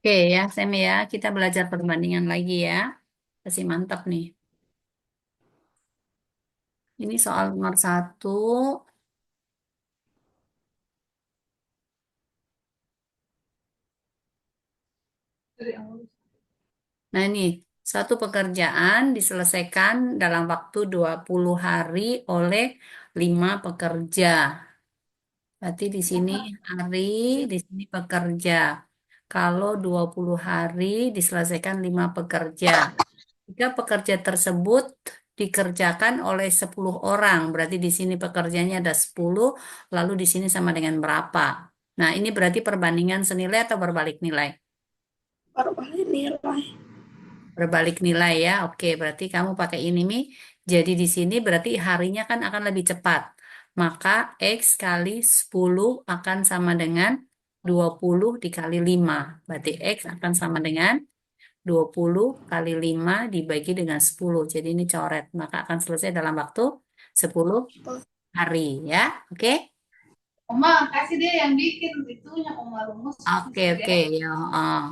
Oke ya, Sam ya, kita belajar perbandingan lagi ya. Masih mantap nih. Ini soal nomor satu. Nah ini, suatu pekerjaan diselesaikan dalam waktu 20 hari oleh 5 pekerja. Berarti di sini hari, di sini pekerja. Kalau 20 hari diselesaikan 5 pekerja. Jika pekerja tersebut dikerjakan oleh 10 orang, berarti di sini pekerjanya ada 10, lalu di sini sama dengan berapa? Nah, ini berarti perbandingan senilai atau berbalik nilai? Berbalik nilai. Berbalik nilai ya. Oke, berarti kamu pakai ini nih. Jadi di sini berarti harinya kan akan lebih cepat. Maka X kali 10 akan sama dengan 20 dikali 5. Berarti X akan sama dengan 20 kali 5 dibagi dengan 10. Jadi ini coret. Maka akan selesai dalam waktu 10 hari ya. Oke? Oma, kasih dia yang bikin itunya Oma rumus Oke, oke. PDF. Ya,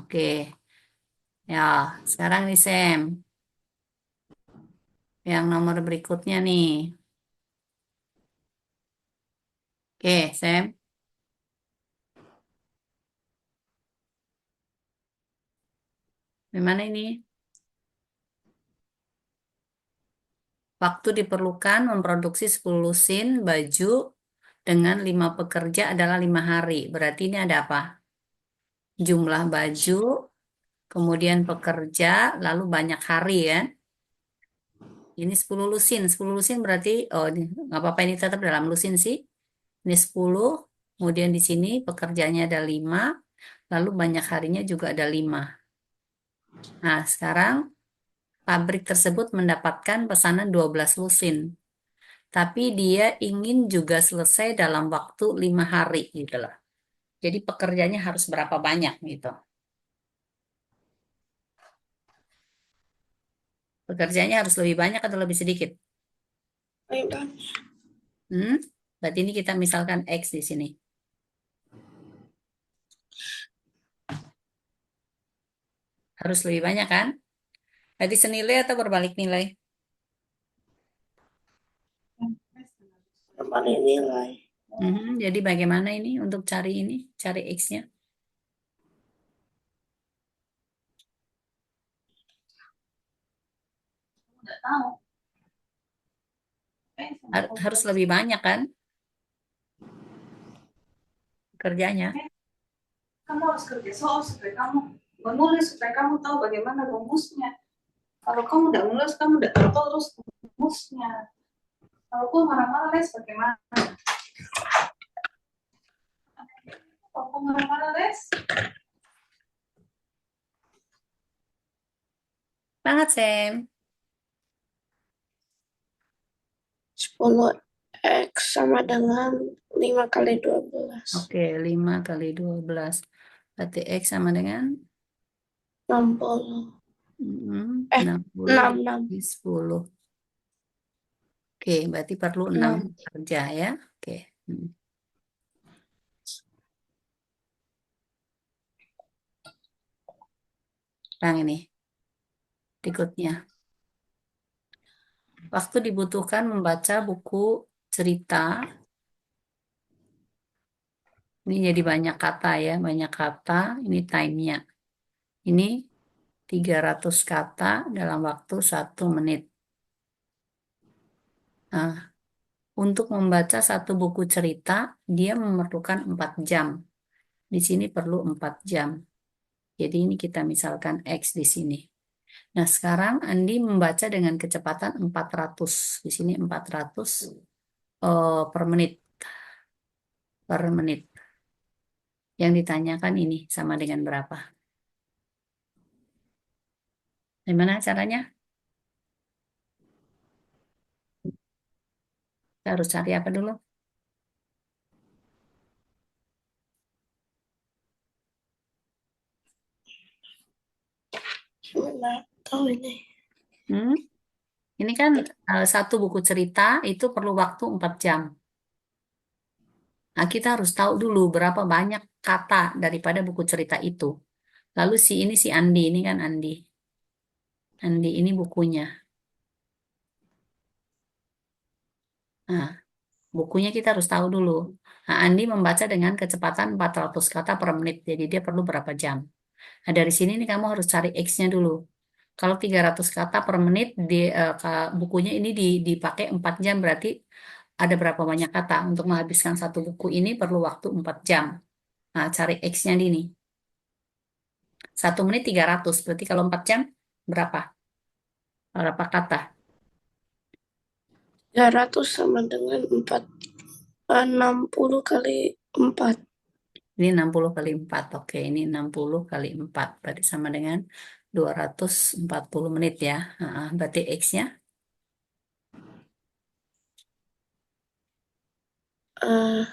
oke. Ya, sekarang nih Sam. Yang nomor berikutnya nih. Oke, Sam. Gimana ini? Waktu diperlukan memproduksi 10 lusin baju dengan 5 pekerja adalah 5 hari. Berarti ini ada apa? Jumlah baju, kemudian pekerja, lalu banyak hari ya. Ini 10 lusin. 10 lusin berarti, oh ini nggak apa-apa ini tetap dalam lusin sih. Ini 10, kemudian di sini pekerjanya ada 5, lalu banyak harinya juga ada 5. Nah, sekarang pabrik tersebut mendapatkan pesanan 12 lusin. Tapi dia ingin juga selesai dalam waktu 5 hari gitu loh. Jadi pekerjanya harus berapa banyak gitu. Pekerjanya harus lebih banyak atau lebih sedikit? Ayo, Hmm? Berarti ini kita misalkan X di sini. Harus lebih banyak kan? Berarti senilai atau berbalik nilai? berbalik nilai. Jadi bagaimana ini untuk cari ini? Cari X-nya. Udah tahu. Harus lebih banyak kan kerjanya? Kamu harus kerja soal supaya kamu menulis supaya kamu tahu bagaimana rumusnya. Kalau kamu udah nulis, kamu udah tahu terus rumusnya. Kalau kamu marah-marah, les bagaimana? Kalau kamu marah-marah, les Banget, Sam. 10 X sama dengan 5 kali 12. Oke, 5 kali 12. Berarti X sama dengan 60. 60 66. dikali 10. Oke, berarti perlu 6 6. kerja ya. Oke. Hmm. Yang ini berikutnya. Waktu dibutuhkan membaca buku cerita. Ini jadi banyak kata ya, banyak kata. Ini time-nya. Ini 300 kata dalam waktu 1 menit. Nah, untuk membaca satu buku cerita, dia memerlukan 4 jam. Di sini perlu 4 jam. Jadi ini kita misalkan X di sini. Nah, sekarang Andi membaca dengan kecepatan 400. Di sini 400 per menit. Per menit. Yang ditanyakan ini sama dengan berapa? Gimana caranya? Kita harus cari apa dulu? Gimana tahu ini? Hmm? Ini kan satu buku cerita itu perlu waktu 4 jam. Nah, kita harus tahu dulu berapa banyak kata daripada buku cerita itu. Lalu si ini si Andi, ini kan Andi. Andi ini bukunya. Nah, bukunya kita harus tahu dulu. Nah, Andi membaca dengan kecepatan 400 kata per menit. Jadi dia perlu berapa jam? Nah, dari sini nih kamu harus cari X-nya dulu. Kalau 300 kata per menit bukunya ini dipakai 4 jam berarti ada berapa banyak kata? Untuk menghabiskan satu buku ini perlu waktu 4 jam. Nah, cari X-nya di ini. 1 menit 300 berarti kalau 4 jam berapa? Berapa kata? 300 sama dengan 60 kali 4. Ini 60 kali 4. Oke, ini 60 kali 4. Berarti sama dengan 240 menit ya. Nah, berarti X-nya Eh,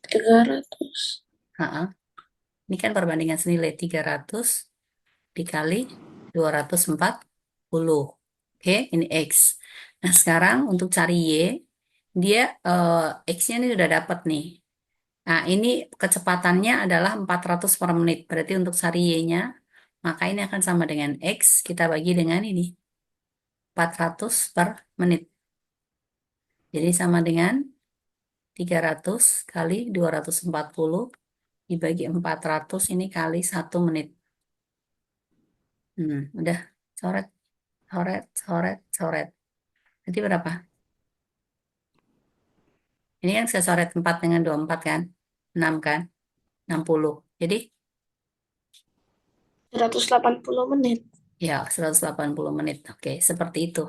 300. nah, ini kan perbandingan senilai 300 dikali 240. Oke, ini X. Nah, sekarang untuk cari Y, dia X-nya ini sudah dapat nih. Nah, ini kecepatannya adalah 400 per menit. Berarti untuk cari Y-nya, maka ini akan sama dengan X. Kita bagi dengan ini, 400 per menit. Jadi sama dengan 300 kali 240 dibagi 400 ini kali 1 menit. Udah, coret, coret, coret, coret. Jadi berapa? Ini kan saya coret 4 dengan 24 kan? 6 kan? 60. Jadi 180 menit. ya 180 menit. Oke, seperti itu.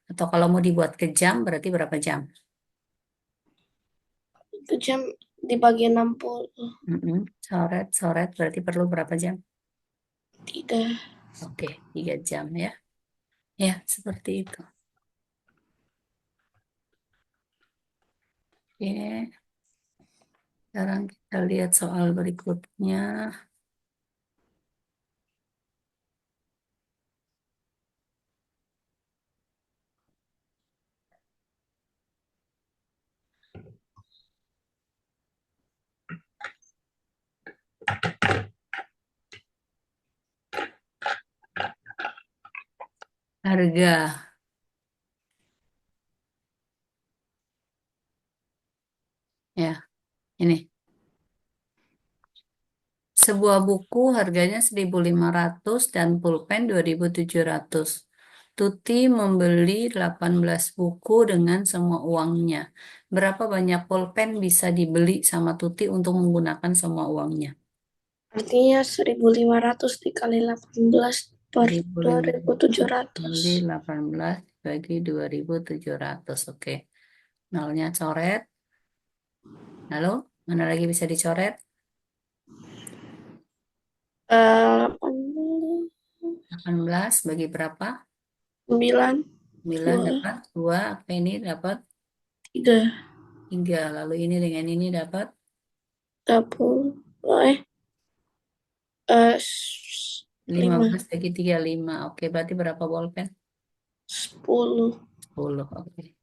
Atau kalau mau dibuat ke jam berarti berapa jam? Itu jam dibagi 60. Coret, coret berarti perlu berapa jam? 3. Oke, 3 jam ya. Ya, seperti itu. Oke, sekarang kita lihat soal berikutnya. Harga. Ya, ini. Sebuah buku harganya 1.500 dan pulpen 2.700. Tuti membeli 18 buku dengan semua uangnya. Berapa banyak pulpen bisa dibeli sama Tuti untuk menggunakan semua uangnya? Artinya 1.500 dikali 18 per 1.500 2.700. kali 18 bagi 2.700. Oke. Nolnya coret. Lalu, mana lagi bisa dicoret? 18 bagi berapa? 9, 9 2, dapat 2. Apa ini dapat 3, 3. Lalu ini dengan ini dapat 30, eh, 5, 15 bagi 3 5. Oke, berarti berapa bolpen? 10. 10. Oke.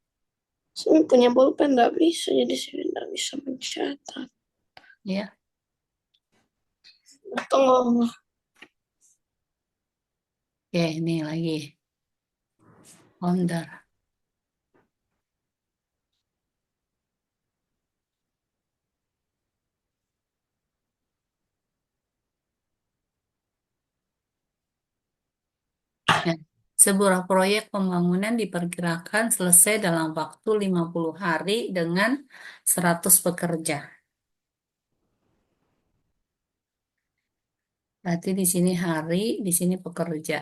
Saya punya bolpen nggak bisa, jadi saya nggak bisa mencatat. Ya. Tunggu. Oke, ini lagi. Honda. Ya. Sebuah proyek pembangunan diperkirakan selesai dalam waktu 50 hari dengan 100 pekerja. Berarti di sini hari, di sini pekerja.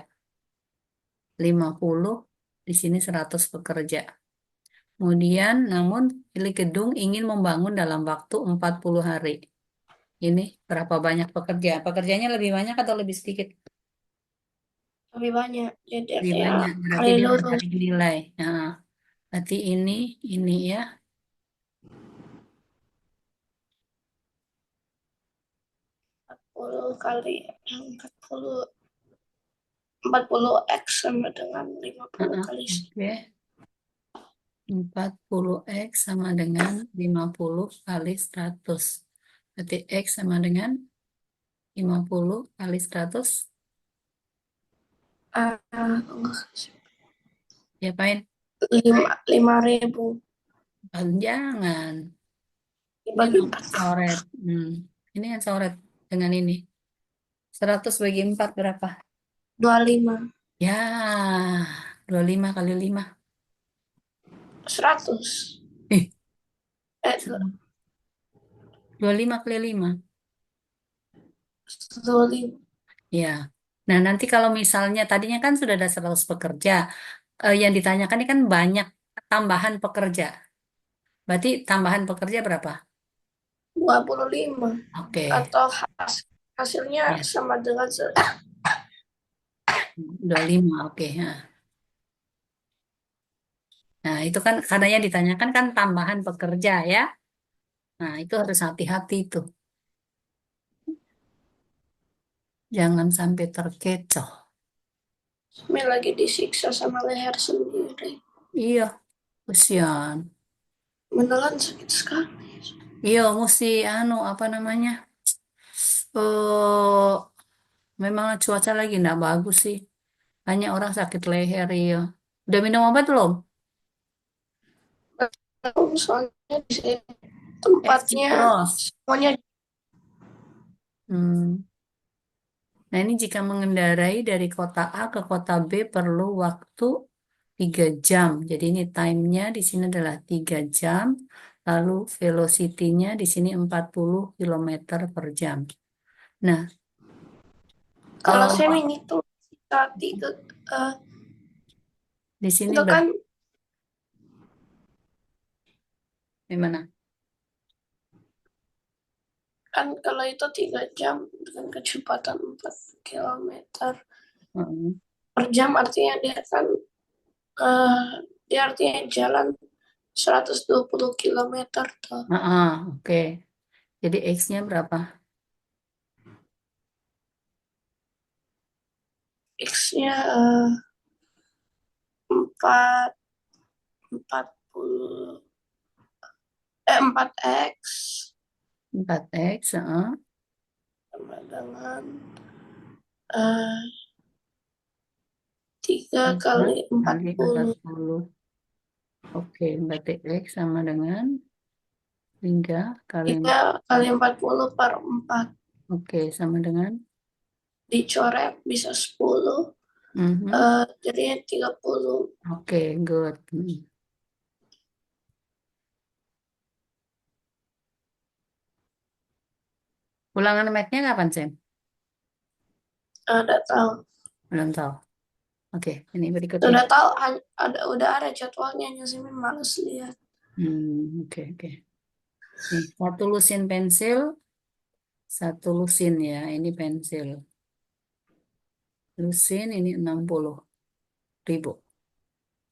50, di sini 100 pekerja. Kemudian, namun milik gedung ingin membangun dalam waktu 40 hari. Ini berapa banyak pekerja? Pekerjanya lebih banyak atau lebih sedikit? Lebih banyak, jadi Lebih artinya banyak. Berarti kali dia lurus. mencari nilai. Nah, berarti ini ya. 40 kali 40, 40 X sama dengan 50 Heeh, kali oke. 40 X sama dengan 50 kali 100. Berarti X sama dengan 50 kali 100. Enggak, Diapain? 5.000 Jangan. Ini dibagi 4. coret. Ini yang coret dengan ini. 100 bagi 4 berapa? 25. Ya, 25 kali 5. 100. Ih, Eh, 25 kali 5. 25. Ya. Nah, nanti kalau misalnya tadinya kan sudah ada 100 pekerja. Yang ditanyakan ini kan banyak tambahan pekerja. Berarti tambahan pekerja berapa? 25. Oke. Atau hasilnya Ya, sama dengan 25. Oke. Nah, itu kan karena yang ditanyakan kan tambahan pekerja ya. Nah, itu harus hati-hati tuh. Jangan sampai terkecoh. Ini lagi disiksa sama leher sendiri. Iya, kesian. Menelan sakit sekali. Iya, mesti apa namanya? Eh, memang cuaca lagi nggak bagus sih. Banyak orang sakit leher, iya. Udah minum obat belum? Soalnya di sini Exit tempatnya terus. semuanya Hmm. Nah, ini jika mengendarai dari kota A ke kota B perlu waktu 3 jam. Jadi ini time-nya di sini adalah 3 jam. Lalu velocity-nya di sini 40 kilometer per jam. Nah, kalau eh, semi itu tadi eh, di sini itu kan gimana? kalau itu 3 jam dengan kecepatan 4 kilometer Hmm. per jam artinya eh, dia artinya jalan 120 kilometer tuh. Oke. Jadi X-nya berapa? X-nya 4 40 4 X 4X, sama dengan eh, 3 4 kali empat kali puluh 40. Oke, berarti X sama dengan 3 kali 3 kali 40 per 4 Oke, sama dengan dicoret bisa 10 mhm. jadinya 30. Oke, good. Ulangan math-nya kapan, Sam? Ada tahu. Belum tahu. Oke, ini berikutnya. Sudah tahu udah ada jadwalnya hanya sih males lihat. Oke, oke. Nih, satu lusin pensil, satu lusin ya. Ini pensil. Lusin ini 60.000.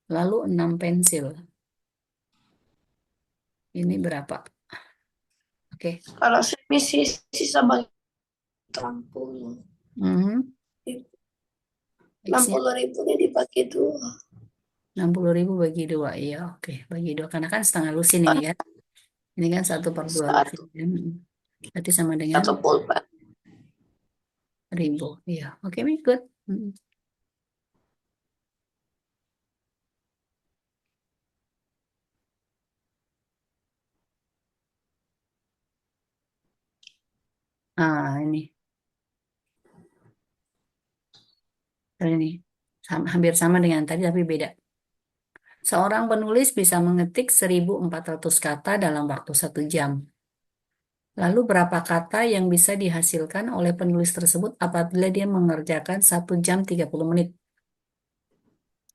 Lalu 6 pensil. Ini berapa? Oke. Kalau semi sisa bagi 60. Mhm. X-nya 60.000 ini dibagi 2. 60.000 bagi 2. Iya, oke. Bagi 2. Karena kan setengah lusin ini kan. Ini kan 1/2 lusin. Satu, Kan? Berarti sama dengan satu pulpen. 1.000. Iya, oke, good. Mm. Ini. Ini. Hampir sama dengan tadi, tapi beda. Seorang penulis bisa mengetik 1.400 kata dalam waktu 1 jam. Lalu berapa kata yang bisa dihasilkan oleh penulis tersebut apabila dia mengerjakan 1 jam 30 menit?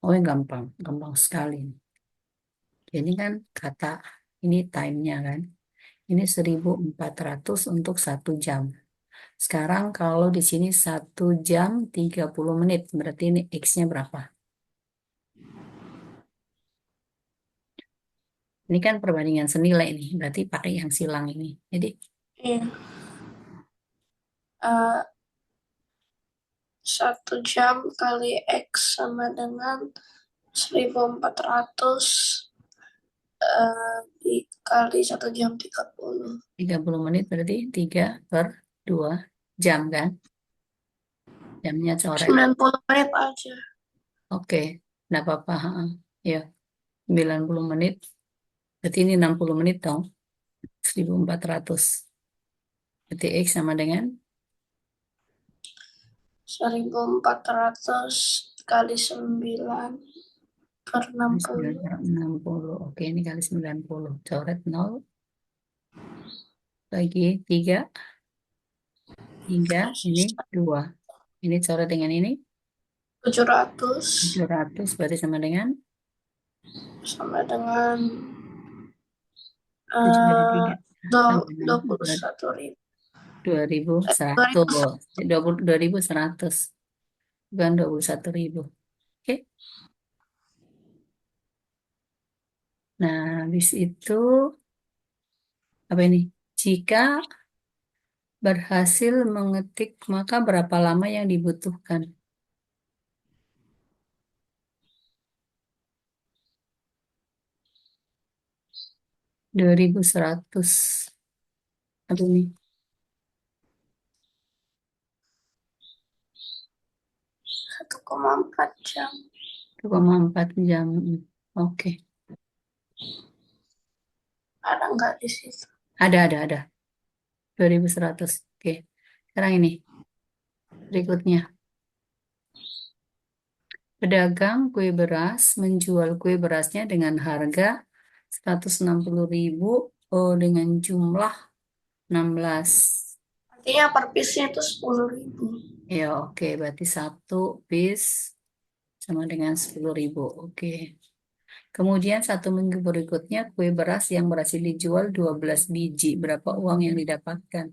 Oh, yang gampang. Gampang sekali. Ini kan kata, ini time-nya kan. Ini 1.400 untuk 1 jam. Sekarang kalau di sini 1 jam 30 menit, berarti ini X-nya berapa? Ini kan perbandingan senilai nih, berarti pakai yang silang ini. Jadi Iya. 1 jam kali X sama dengan 1.400 dikali kali 1 jam 30. 30 menit berarti 3 per 2 jam kan? Jamnya coret. 90 menit aja. Oke, nggak apa-apa. Ya, 90 menit. Berarti ini 60 menit dong. 1400. Berarti X sama dengan 1400 kali 9 per 9 60. per 60. Oke, ini kali 90. Coret 0. Bagi 3. 3. Ini 2. Ini coret dengan ini. 700 700 berarti sama dengan sama dengan 7 dari 3. Sama dengan 21.000. 2100. 2100. Bukan 21.000. Oke. Nah, habis itu apa ini? Jika berhasil mengetik, maka berapa lama yang dibutuhkan? 2100. Apa ini? 1,4 jam. 1,4 jam. Oke. Ada nggak di situ? Ada. 2100. Oke. Sekarang ini berikutnya. Pedagang kue beras menjual kue berasnya dengan harga 160.000 dengan jumlah 16. Artinya per piece-nya itu 10.000. Ya, oke. Berarti satu piece sama dengan 10.000. Oke. Kemudian 1 minggu berikutnya kue beras yang berhasil dijual 12 biji. Berapa uang yang didapatkan?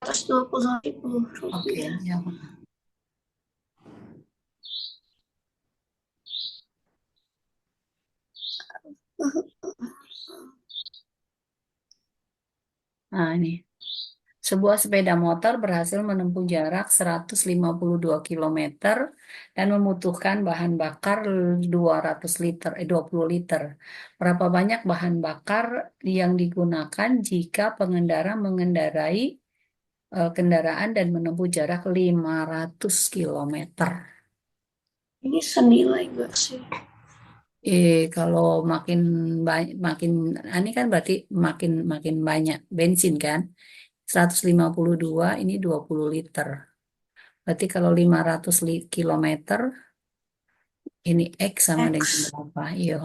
120.000 Oke, rupiah. ya. Nah, ini. Sebuah sepeda motor berhasil menempuh jarak 152 kilometer dan membutuhkan bahan bakar 200 liter, 20 liter. Berapa banyak bahan bakar yang digunakan jika pengendara mengendarai kendaraan dan menempuh jarak 500 kilometer? Ini senilai nggak sih? Kalau makin makin ini kan berarti makin makin banyak bensin kan? 152 ini 20 liter. Berarti kalau 500 kilometer ini X sama dengan X. berapa? Iya.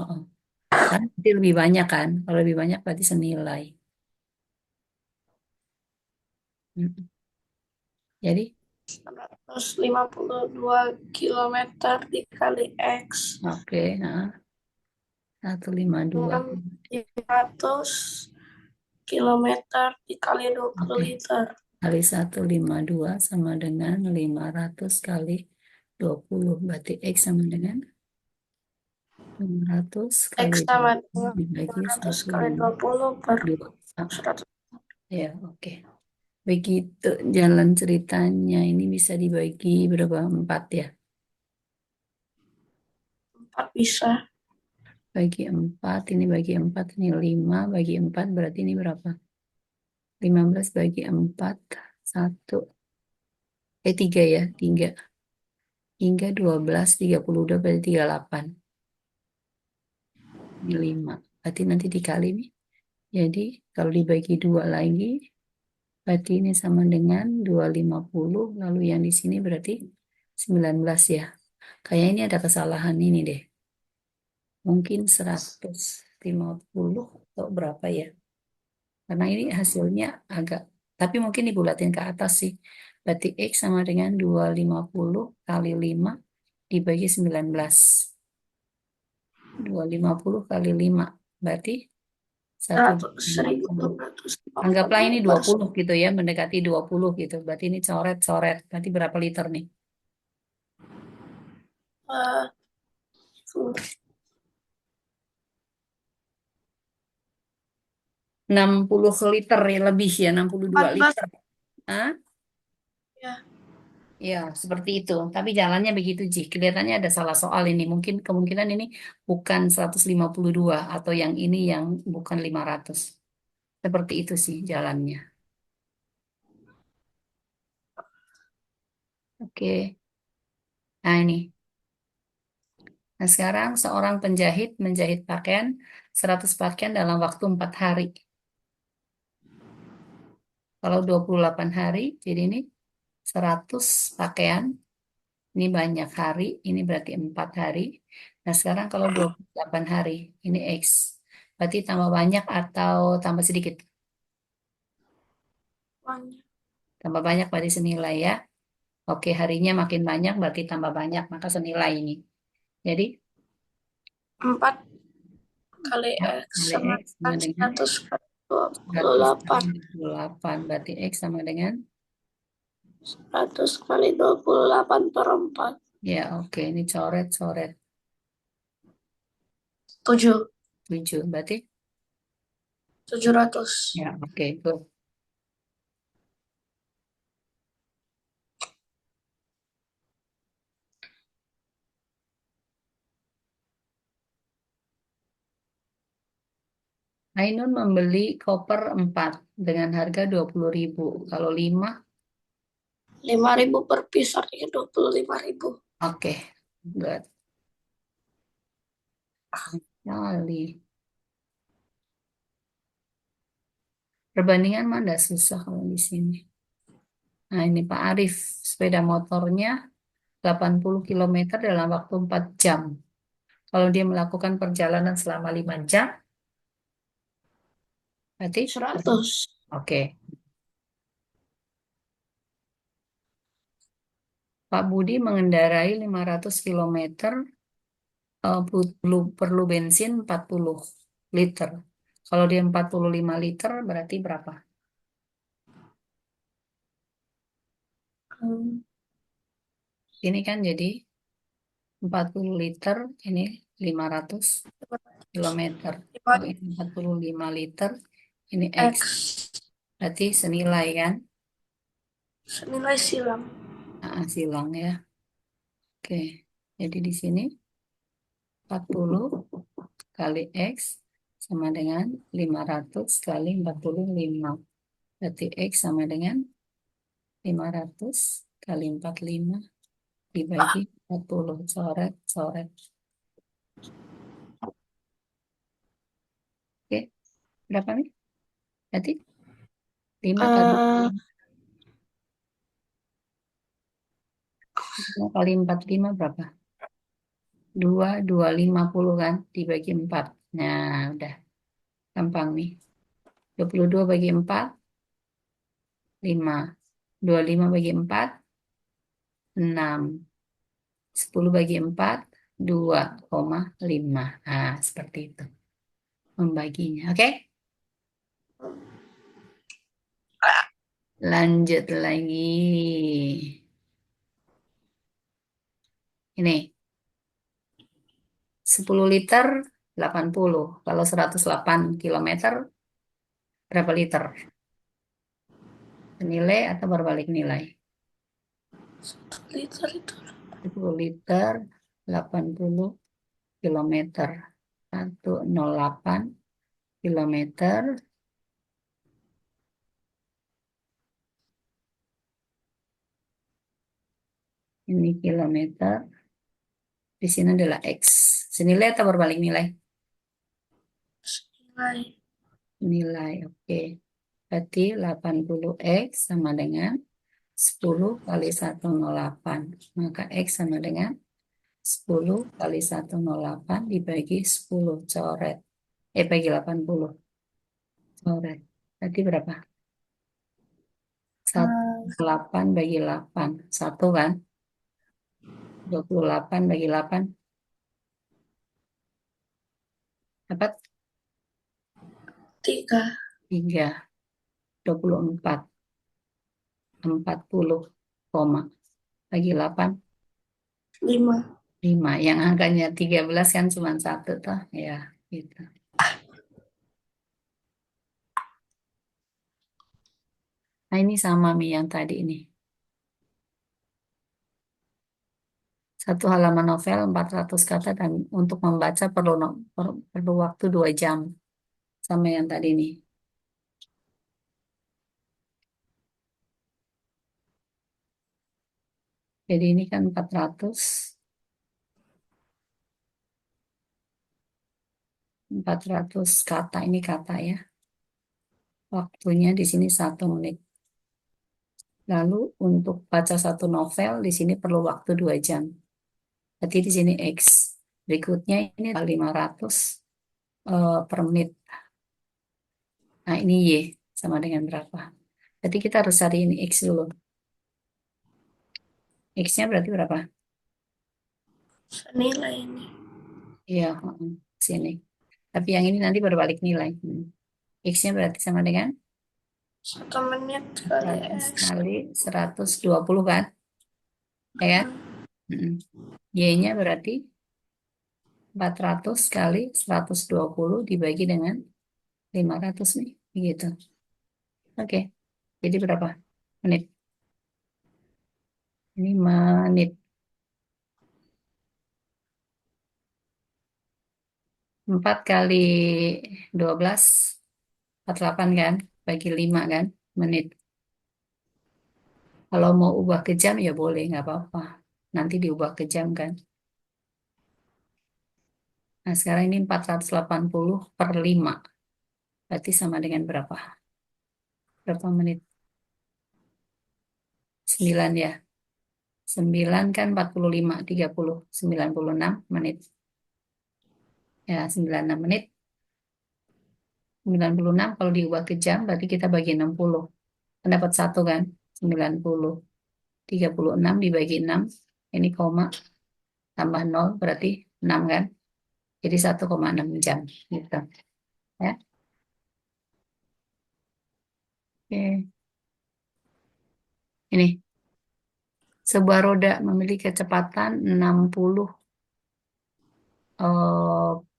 Kan berarti lebih banyak kan? Kalau lebih banyak berarti senilai. Mm. Jadi 152 kilometer dikali X. oke, nah, 152. 600 kilometer dikali 20 Oke, liter. kali 152 sama dengan 500 kali 20. Berarti X sama dengan 500 X kali sama 20 dengan dibagi 500 kali 20 per 152. Ah, 100. ya, oke. Begitu jalan ceritanya ini bisa dibagi berapa? 4 ya? 4 bisa. Bagi 4, ini bagi 4, ini 5, bagi 4, berarti ini berapa? 15 bagi 4, 1, 3 ya, 3. Hingga 12, 32, berarti 38. Ini 5. Berarti nanti dikali nih. Jadi kalau dibagi 2 lagi, berarti ini sama dengan 250, lalu yang di sini berarti 19 ya. Kayaknya ini ada kesalahan ini deh. Mungkin 150 atau berapa ya. Karena ini hasilnya agak, tapi mungkin dibulatin ke atas sih. Berarti X sama dengan 250 kali 5 dibagi 19. 250 kali 5. Berarti 150. 1.250 Anggaplah ini per 20 gitu ya, mendekati 20 gitu. Berarti ini coret-coret. Berarti berapa liter nih? 60 liter ya lebih ya, 62 14 liter. Hah? ya. Ya, seperti itu. Tapi jalannya begitu, Ji. Kelihatannya ada salah soal ini. Mungkin kemungkinan ini bukan 152 atau yang ini yang bukan 500. Seperti itu sih jalannya. Oke. Nah, ini. Nah, sekarang seorang penjahit menjahit pakaian 100 pakaian dalam waktu 4 hari. Kalau 28 hari, jadi ini 100 pakaian. Ini banyak hari, ini berarti 4 hari. Nah, sekarang kalau 28 hari, ini X. Berarti tambah banyak atau tambah sedikit? Banyak. Tambah banyak berarti senilai ya. Oke, harinya makin banyak berarti tambah banyak, maka senilai ini. Jadi, 4 kali ya, X kali sama X sama dengan dengan 100 kali 100 kali 28. 28. Berarti X sama dengan, 100 kali 28 per 4. ya oke, ini coret-coret. 7. 7. Berarti, 700. ya oke, good. Ainun membeli koper 4 dengan harga 20.000. Kalau 5, 5.000 per piece artinya 25.000. oke, good. Kali. Perbandingan mah nggak susah kalau di sini. Nah, ini Pak Arif, sepeda motornya 80 kilometer dalam waktu 4 jam. Kalau dia melakukan perjalanan selama 5 jam, berarti 100. oke. Pak Budi mengendarai 500 kilometer, perlu bensin 40 liter. Kalau dia 45 liter, berarti berapa? Hmm. Ini kan jadi 40 liter, ini 500 kilometer. Oh, ini 45 liter, ini X. X Berarti senilai kan? senilai silang. Nah, silang ya. Oke. Jadi di sini 40 kali X sama dengan 500 kali 45. Berarti X sama dengan 500 kali 45 dibagi 40. Coret, coret. Oke. Berapa nih? Berarti 5 kali Eh, 5 kali 45 berapa? 2, 50 kan? Dibagi 4. Nah, udah. Gampang nih. 22 bagi 4, 5. 25 bagi 4, 6. 10 bagi 4, 2,5. Nah, seperti itu membaginya. Oke, lanjut lagi. Ini 10 liter 80. Kalau 108 kilometer berapa liter? Nilai atau berbalik nilai? 1 liter itu 10 liter 80 kilometer. 108 kilometer. Ini kilometer. Di sini adalah X. Senilai atau berbalik nilai? senilai Nilai, oke. Berarti 80X sama dengan 10 kali 108. Maka X sama dengan 10 kali 108 dibagi 10. Coret. Bagi 80. Coret. Berarti berapa? eh, 8 bagi 8. 1 kan? 28 bagi 8. Dapat 3. 3. 24. 40 koma. Bagi 8. 5. 5. Yang angkanya 13 kan cuma satu toh. Ya, gitu. Nah, ini sama Mi yang tadi ini. Satu halaman novel 400 kata dan untuk membaca perlu waktu 2 jam. Sama yang tadi nih. Jadi ini kan 400 kata, ini kata ya. Waktunya di sini 1 menit. Lalu untuk baca satu novel di sini perlu waktu 2 jam. Berarti di sini X. Berikutnya ini 500 per menit. Nah ini Y sama dengan berapa? Berarti kita harus cari ini X dulu. X-nya berarti berapa? Senilai ini. Iya, sini. Tapi yang ini nanti berbalik nilai. X-nya berarti sama dengan 1 menit kali 100 X. kali 120 kan? Ya kan? Mm-mm. Y-nya berarti 400 kali 120 dibagi dengan 500 nih. Begitu. Oke. Jadi berapa menit? Ini menit. 4 kali 12, 48 kan? Bagi 5 kan? Menit. Kalau mau ubah ke jam ya boleh, nggak apa-apa. Nanti diubah ke jam kan? Nah sekarang ini 480 per 5. Berarti sama dengan berapa? Berapa menit? 9 ya. 9 kan 45, 30, 96 menit. Ya, 96 menit. 96 kalau diubah ke jam berarti kita bagi 60. Kan dapat 1 kan? 90. 36 dibagi 6. Ini koma tambah 0 berarti 6 kan? Jadi 1,6 jam gitu. Ya. Oke. Ini sebuah roda memiliki kecepatan 60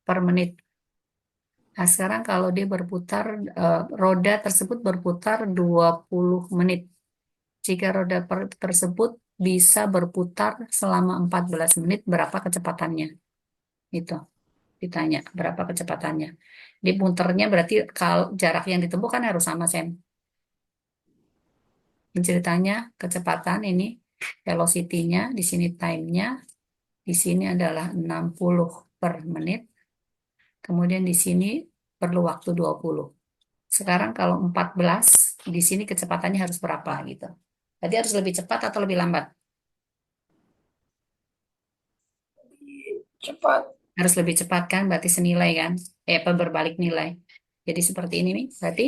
per menit. Nah, sekarang kalau dia berputar, roda tersebut berputar 20 menit. Jika roda tersebut bisa berputar selama 14 menit, berapa kecepatannya? Itu ditanya, berapa kecepatannya? Dia putarnya berarti kalau jarak yang ditempuh kan harus sama, Sam. Ini ceritanya kecepatan ini, velocity-nya, di sini time-nya, di sini adalah 60 per menit. Kemudian di sini perlu waktu 20. Sekarang kalau 14, di sini kecepatannya harus berapa gitu. Berarti harus lebih cepat atau lebih lambat? Cepat. Harus lebih cepat kan? Berarti senilai kan? Apa berbalik nilai. Jadi seperti ini nih. Berarti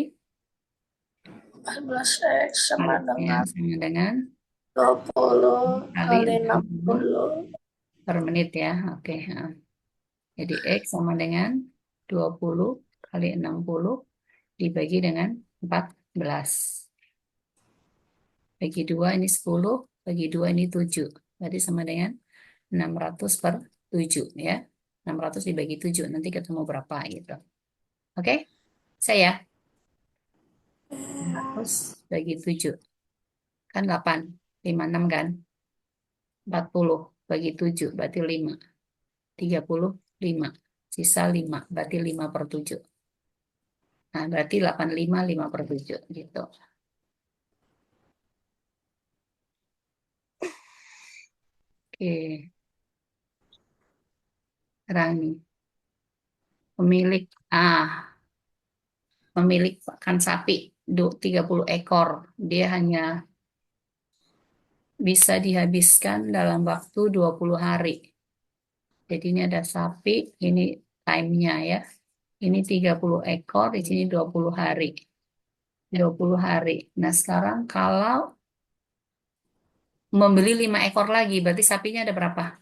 14X sama baliknya dengan sama dengan 20 kali kali 60 60. per menit ya. Oke. Jadi X sama dengan 20 kali 60 dibagi dengan 14. Bagi 2 ini 10, bagi 2 ini 7. Berarti sama dengan 600 per 7 ya. 600 dibagi 7, nanti ketemu berapa gitu. Oke? Saya 600 bagi 7. Kan 8. 56 kan? 40 bagi 7 berarti 5. 35. Sisa 5, berarti 5 per 7. Nah, berarti 85, 5 per 7 gitu. Oke. Sekarang nih. Pemilik pemilik pakan sapi 30 ekor. Dia hanya bisa dihabiskan dalam waktu 20 hari. Jadi ini ada sapi, ini time-nya ya. Ini 30 ekor, di sini 20 hari. 20 hari. Nah, sekarang kalau membeli 5 ekor lagi, berarti sapinya ada berapa?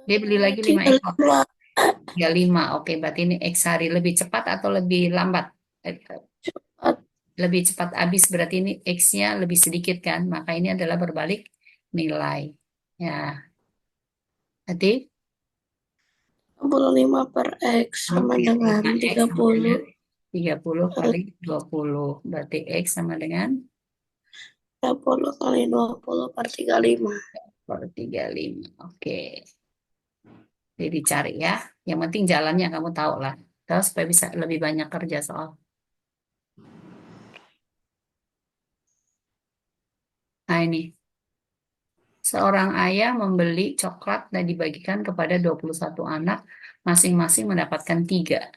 Dia beli lagi 5 ekor. 35. Ya 5. Oke, berarti ini X hari. Lebih cepat atau lebih lambat? Eh, Lebih cepat habis, berarti ini X-nya lebih sedikit kan? Maka ini adalah berbalik nilai. Ya, berarti 65 per X sama dengan 35X sama 30 dengan 30 kali 20. Berarti X sama dengan 30 kali 20 per 35. Per 35. Oke. Jadi dicari ya. Yang penting jalannya kamu tahu lah. Terus supaya bisa lebih banyak kerja soal. Nah ini. Seorang ayah membeli coklat dan dibagikan kepada 21 anak. Masing-masing mendapatkan 3.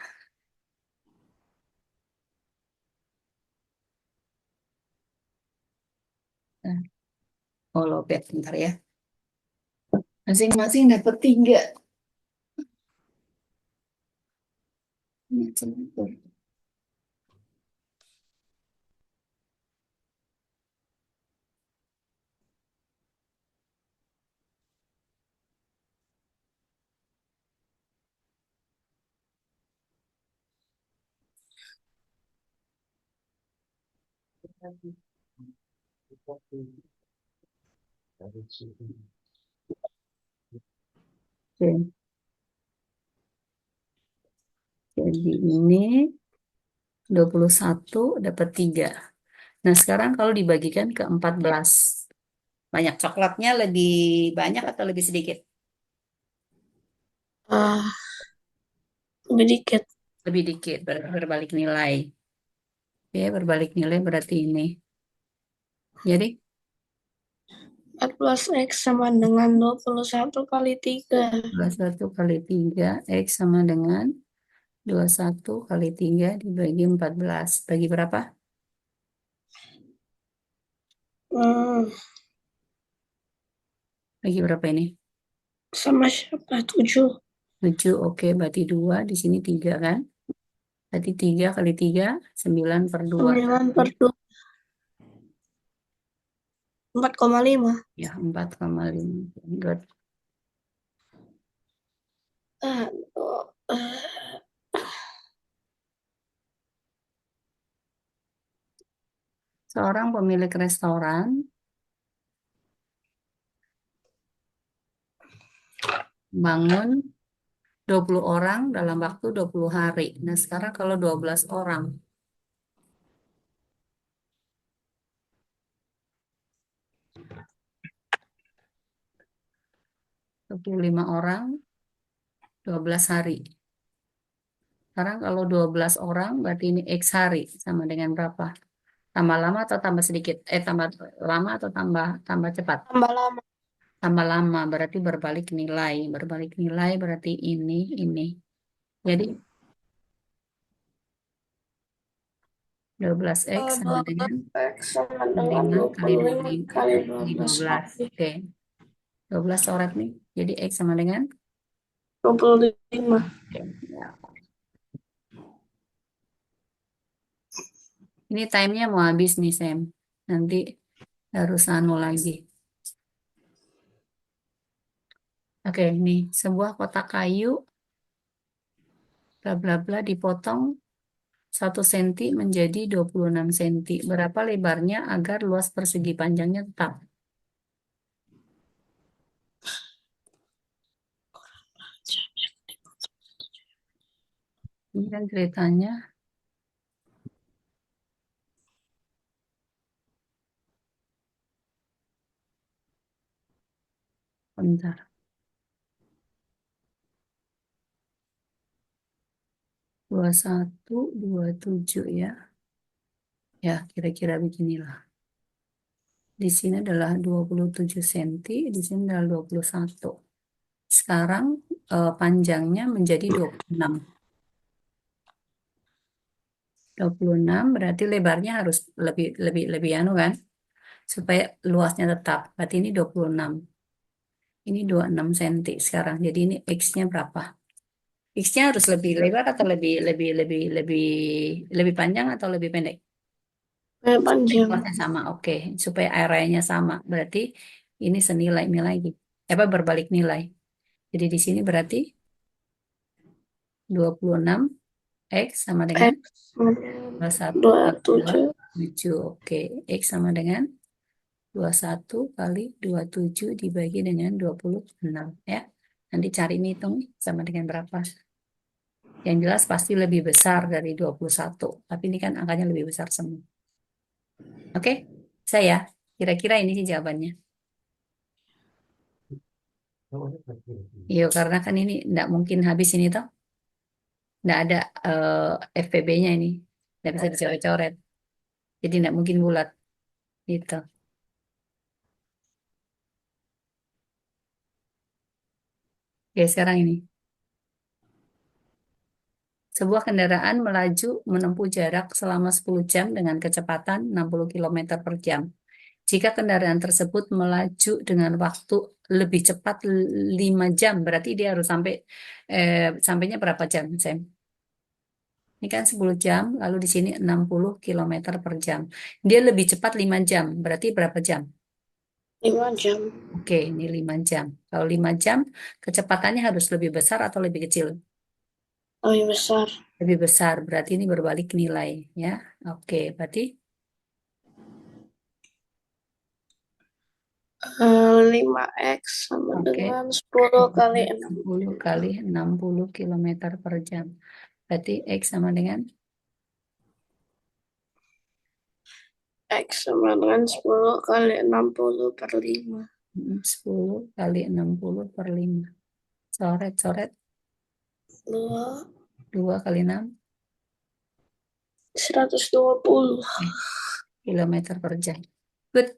Nah, oh lobet bentar ya. Masing-masing dapat 3. Ini sebentar. Oke. Jadi ini 21 dapat 3. Nah, sekarang kalau dibagikan ke 14, banyak coklatnya lebih banyak atau lebih sedikit? Ah, lebih dikit. Lebih dikit, berbalik nilai. Ya, berbalik nilai berarti ini. Jadi, 14x sama dengan 21 kali 3. 21 kali 3, X sama dengan 21 kali 3 dibagi 14. Bagi berapa? Hmm, Bagi berapa ini? sama siapa? 7. 7, oke, berarti 2, di sini 3 kan? Berarti 3 kali 3, 9 per 2. 9 per 2. 4,5. Ya, 4,5. Good. Ah, oh, ah. Seorang pemilik restoran bangun 20 orang dalam waktu 20 hari. Nah, sekarang kalau 12 orang, 25 orang, 12 hari. Sekarang kalau 12 orang, berarti ini X hari. Sama dengan berapa? Tambah lama atau tambah sedikit? Tambah lama atau tambah cepat? Tambah lama. Tambah lama, berarti berbalik nilai. Berbalik nilai berarti ini. Jadi 12X sama dengan 12x sama dengan 5 kali 25 kali 12 12. kali Oke, 12 coret nih. Jadi X sama dengan 25. oke, ya. Ini timenya mau habis nih, Sam. Nanti harus anu lagi. Oke, nih sebuah kotak kayu, bla bla bla dipotong 1 cm menjadi 26 cm. Berapa lebarnya agar luas persegi panjangnya tetap? Ini kan ceritanya, bentar, 21, 27 ya. Ya, kira-kira beginilah. Di sini adalah 27 cm, di sini adalah 21. Sekarang panjangnya menjadi 26. 26 berarti lebarnya harus lebih lebih lebih anu kan supaya luasnya tetap. Berarti ini 26. Ini 26 cm sekarang. Jadi ini X-nya berapa? X-nya harus lebih lebar atau lebih panjang atau lebih pendek? Panjang. Luasnya sama. Oke, supaya area-nya sama. Berarti ini senilai nilai gitu. Apa berbalik nilai. Jadi di sini berarti 26 X sama dengan X sama 21 kali 27. 27. Oke, X sama dengan 21 kali 27 dibagi dengan 26 ya. Nanti cari nih hitung sama dengan berapa. Yang jelas pasti lebih besar dari 21. Tapi ini kan angkanya lebih besar semua. Oke, saya Kira-kira ini sih jawabannya. Iya, karena kan ini nggak mungkin habis ini toh. Nggak ada FPB-nya ini. Nggak bisa dicoret-coret. Jadi nggak mungkin bulat. Gitu. Oke, sekarang ini. Sebuah kendaraan melaju menempuh jarak selama 10 jam dengan kecepatan 60 km per jam. Jika kendaraan tersebut melaju dengan waktu lebih cepat 5 jam, berarti dia harus sampainya berapa jam, Sam? Ini kan 10 jam, lalu di sini 60 km per jam. Dia lebih cepat 5 jam, berarti berapa jam? 5 jam. Oke, ini 5 jam. Kalau 5 jam, kecepatannya harus lebih besar atau lebih kecil? Lebih besar. Lebih besar, berarti ini berbalik nilai, ya. Oke, berarti 5x sama oke. dengan 10 kali 6. 10 kali 60 km per jam. Berarti X sama dengan X sama dengan 10 kali 60 per 5. 10 kali 60 per 5. Coret-coret 2, 2 kali 6 120. km per jam. Good.